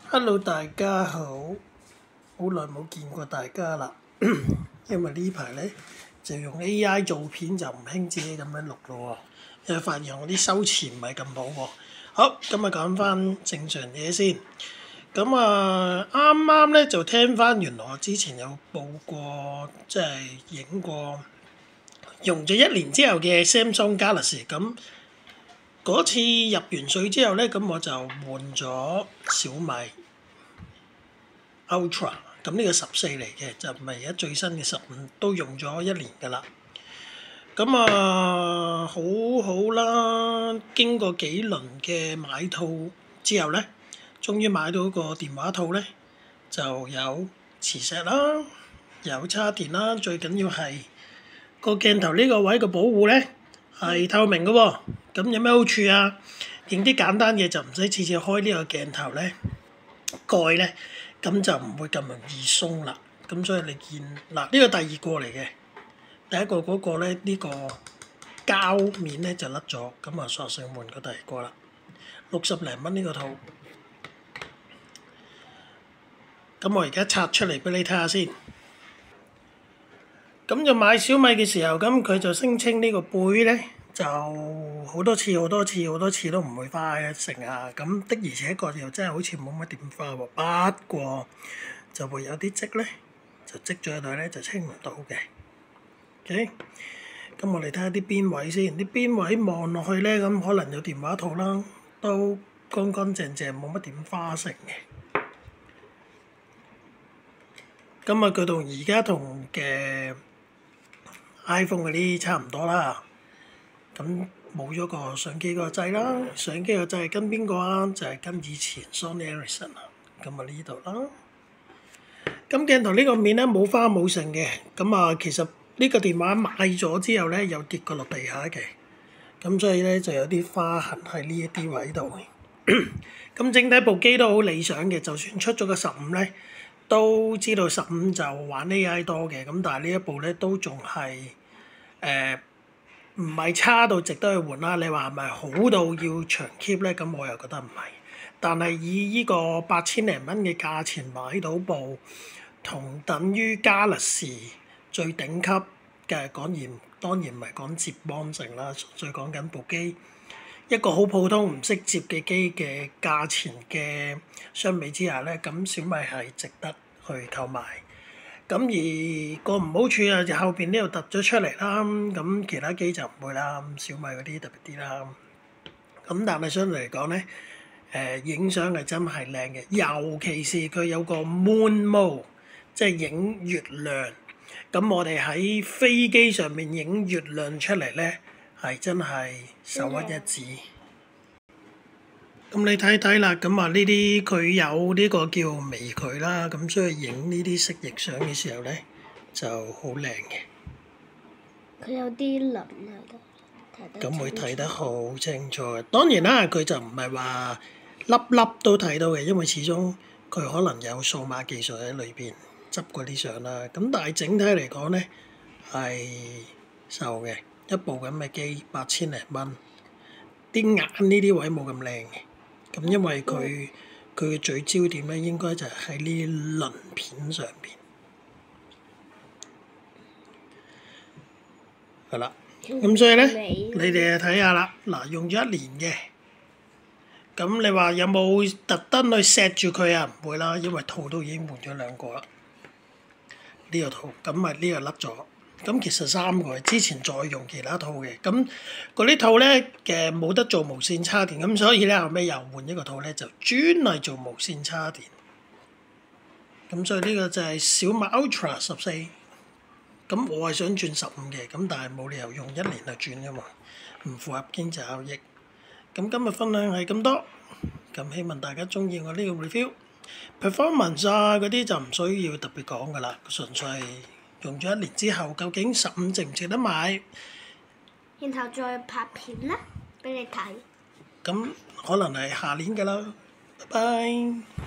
Hello，大家好，好耐冇見過大家啦。因為呢排咧就用 AI 做片，就唔興自己咁樣錄咯喎。因為發現我啲修辭唔係咁好喎。好，今日講翻正常嘢先。咁啱啱咧就聽翻，原來我之前有報過，即係影過用咗1年之後嘅 Samsung Galaxy。咁嗰次入完水之後咧，咁我就換咗小米 Ultra。咁呢個14嚟嘅，就唔係而家最新嘅15，都用咗1年㗎啦。咁好好啦，經過幾輪嘅買套之後咧，終於買到個電話套咧，就有磁石啦，有叉電啦，最緊要係個鏡頭呢個位嘅保護咧係透明嘅喎。咁有咩好處啊？影啲簡單嘢就唔使次次開呢個鏡頭咧蓋咧，咁就唔會咁容易鬆啦。咁所以你見嗱，呢個第二個嚟嘅，第一個嗰個咧呢個膠面咧就甩咗，咁啊索性換個第二個啦。60零蚊呢個套，咁我而家拆出嚟俾你睇下先。咁就買小米嘅時候，咁佢就聲稱呢個背咧就好多次都唔會花嘅成啊。咁的而且確又真係好似冇乜點花喎。不過就會有啲積咧，就積咗喺度咧就清唔到嘅。OK，咁我哋睇下啲邊位先。啲邊位望落去咧，咁可能有電話套啦，都乾乾淨淨，冇乜點花成嘅。咁佢同而家同嘅 iPhone 嗰啲差唔多啦。咁冇咗個相機個掣啦，相機個掣係跟邊個啊？就係跟以前 Sony Ericsson 啊。咁呢度啦。咁鏡頭呢個面咧冇花冇剩嘅。咁其實呢個電話買咗之後咧，有跌過落地下嘅。咁所以咧就有啲花痕喺呢一啲位度。咁整體部機都好理想嘅，就算出咗個15咧，都知道15就玩 AI 多嘅。咁但係呢一部咧都仲係唔係差到值得去換啦。你話係咪好到要長 keep 咧？咁我又覺得唔係。但係以呢個8000零蚊嘅價錢買到部同等於 Galaxy 最頂級嘅，當然唔係講接幫性啦，純粹講緊部機一個好普通唔識接嘅機嘅價錢嘅相比之下咧，咁小米係值得去購買。咁而個唔好處啊，就後邊呢度突咗出嚟啦。咁其他機就唔會啦，小米嗰啲特別啲啦。咁但係相對嚟講咧，影相係真係靚嘅，尤其是佢有個 Moon Mode，即係影月亮。咁我哋喺飛機上面影月亮出嚟咧，係真係首屈一指。咁你睇睇啦，咁呢啲佢有呢個叫微距啦，咁所以影呢啲蜥蜴相嘅時候咧就好靚嘅。佢有啲輪咁會睇得好清楚嘅。當然啦，佢就唔係話粒粒都睇到嘅，因為始終佢可能有數碼技術喺裏邊執嗰啲相啦。咁但係整體嚟講咧係受嘅，一部咁嘅機8000零蚊，啲眼呢啲位冇咁靚嘅。咁因為佢嘅聚焦點咧，應該就係喺呢啲鱗片上邊。係啦，咁所以咧，你哋就睇下啦。嗱，用咗1年嘅，咁你話有冇特登去錫住佢啊？唔會啦，因為套都已經換咗2個啦。呢個套，咁呢個甩咗。咁其實3個，之前再用其他套嘅。咁嗰啲套咧冇得做無線叉電，咁所以咧後尾又換一個套咧，就專係做無線叉電。咁所以呢個就係小米 Ultra 14。咁我係想轉15嘅，咁但係冇理由用1年去轉㗎嘛，唔符合經濟效益。咁今日分享係咁多，咁希望大家中意我呢個 review。performance 嗰啲就唔需要特別講㗎啦，純粹係用咗1年之後，究竟15值唔值得買？然後再拍片啦，俾你睇。咁可能係下年㗎啦，拜拜。